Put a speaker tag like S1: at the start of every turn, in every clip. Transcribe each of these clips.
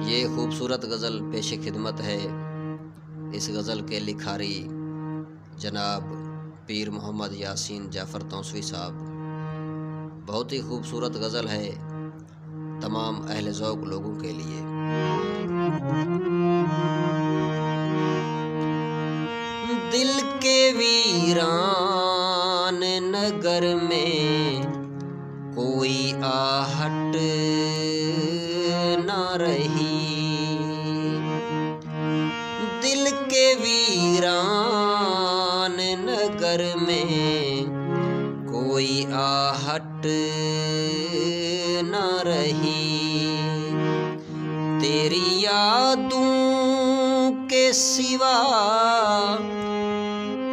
S1: ये खूबसूरत गज़ल पेश खिदमत है इस गज़ल के लिखारी जनाब पीर मोहम्मद यासीन जाफ़र तौसवी साहब। बहुत ही खूबसूरत गज़ल है तमाम अहले ज़ौक़ लोगों के लिए। दिल के वीरान नगर में कोई आहट ना रही, दिल के वीरान नगर में कोई आहट ना रही। तेरी यादों के सिवा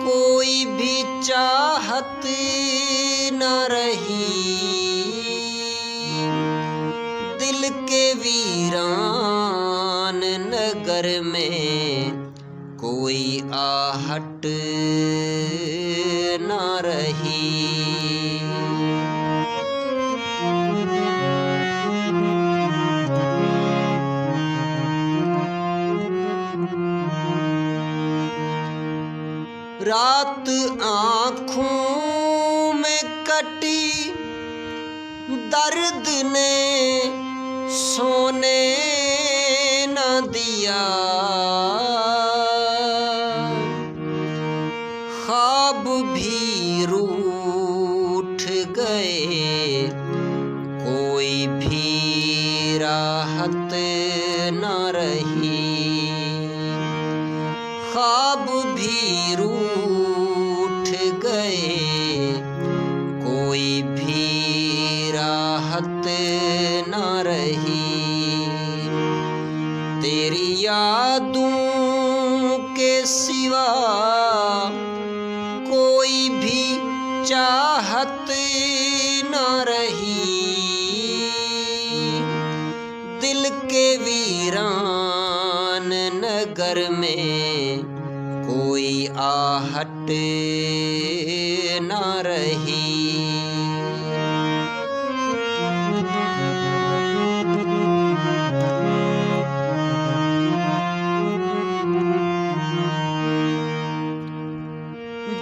S1: कोई भी चाहत ना रही, दिल के वीरान नगर में कोई आहट ना रही। रात आँखों में कटी दर्द ने सोने न दिया, ख्वाब भी रूठ गए कोई भी राहत न रही, ख्वाब भी रूठ गए कोई भी राहत न रही। तेरी यादों के सिवा कोई भी चाहत न रही, दिल के वीरान नगर में कोई आहट न रही।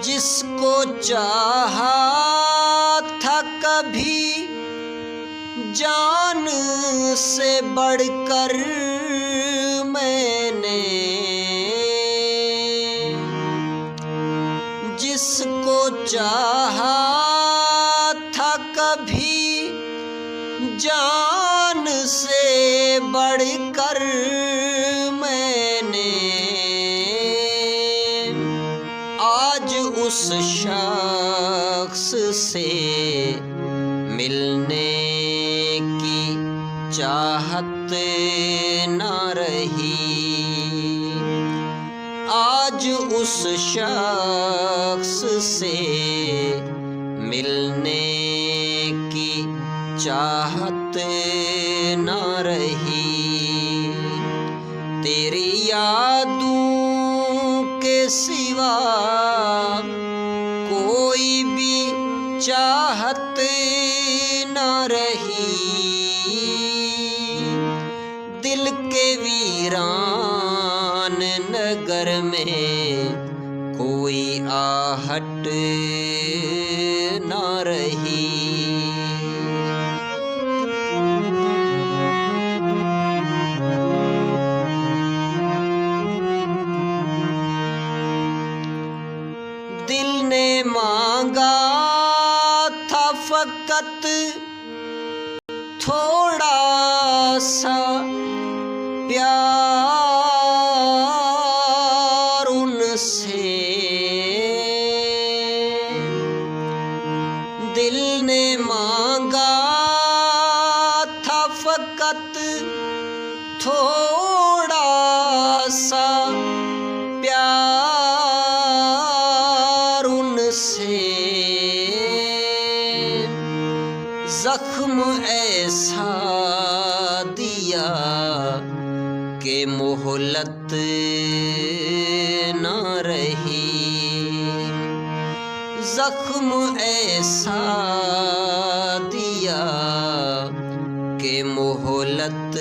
S1: जिसको चाहा था कभी जान से बढ़कर मैंने, जिसको चाहा था कभी जान से बढ़कर मैंने, आज उस शख्स से मिलने की चाहत न रही, आज उस शख्स से मिलने की चाहत न रही। तेरी यादों के सिवा कोई भी चाहत न रही, दिल के वीरान नगर में कोई आहट न रही। दिल ने मांगा था फकत थोड़ा सा प्यार उनसे, दिल ने मांगा था फकत थोड़ा सा प्यार उनसे, जख्म ऐसा दिया कि मोहलत न रही, जख्म ऐसा दिया कि मोहलत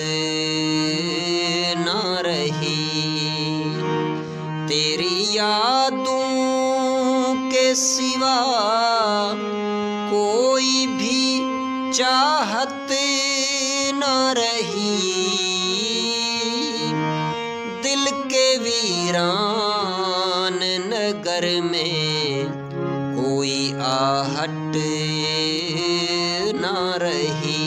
S1: नगर में कोई आहट ना रही।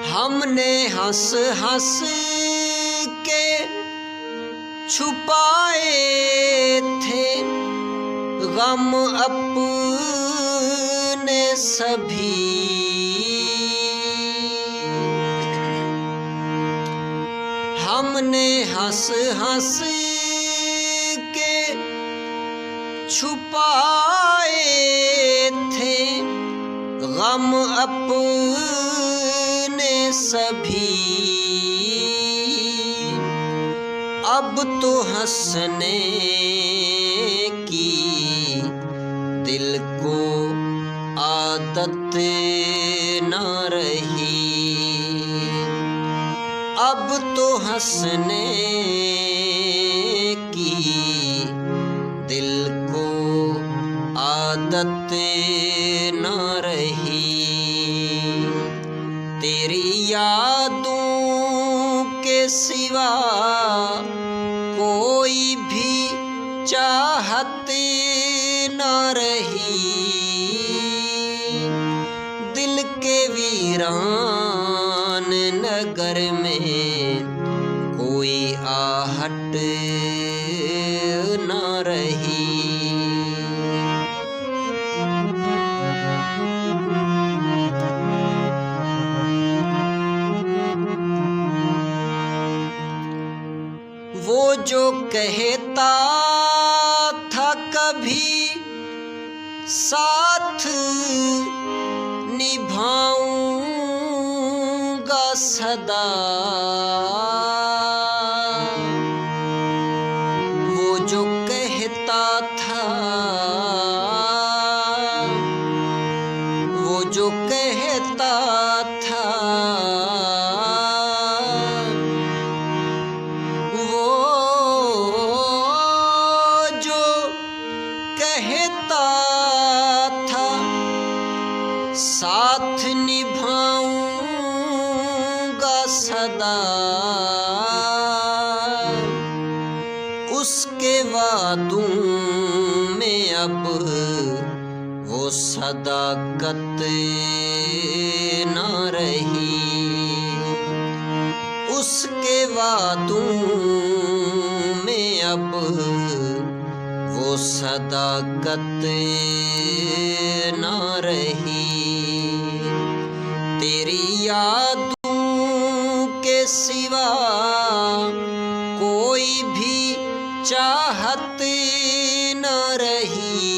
S1: हमने हंस हंस के छुपाए थे गम अपने सभी। हमने हंस हंस के छुपाए थे गम अपने सभी। अब तो हंसने की दिल को आदत ना रही। अब तो हंसने की दिल को आदत ना रही। तेरी यादों के सिवा कोई भी चाहत ना रही। दिल के वीरान नगर में कोई आहट ना रही। वो जो कहता था कभी साथ निभाऊंगा सदा। वो जो कहता था, वो जो कहता था, वो जो कहता था साथ निभाऊंगा सदा। उसके वादों में अब वो सदाकत ना रही। उसके वादों में अब वो सदाकत ना रही। तेरी यादों के सिवा कोई भी चाहत ना रही।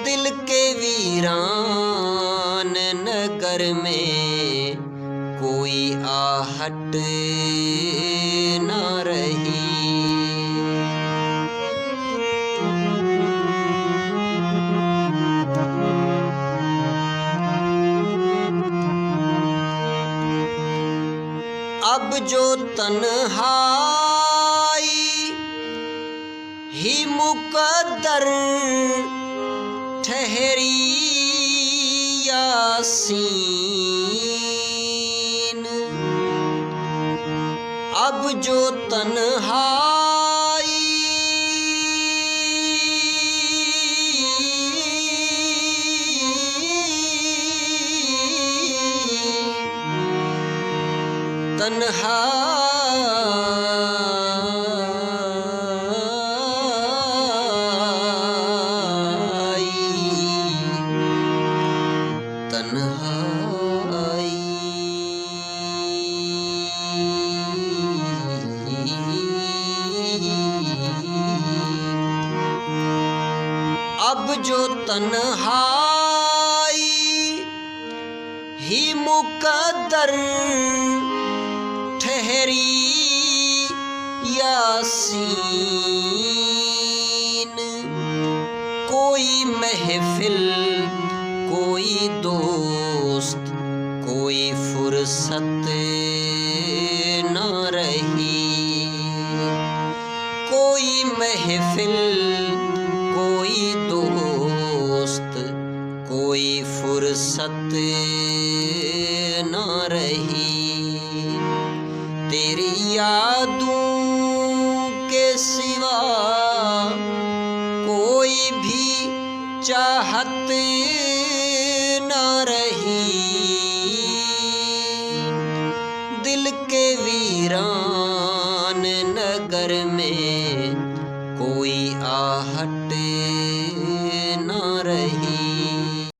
S1: दिल के वीरान नगर में कोई आहट ना रही। अब जो तन्हाई ही मुकद्दर ठहरी यासीन। अब जो तन्हाई अब जो तन्हाई ही मुकद्दर ठहरी यासीन। कोई महफिल, कोई दोस्त, कोई फुर्सत न रही। कोई महफिल, कोई दोस्त, रही, तेरी यादों के सिवा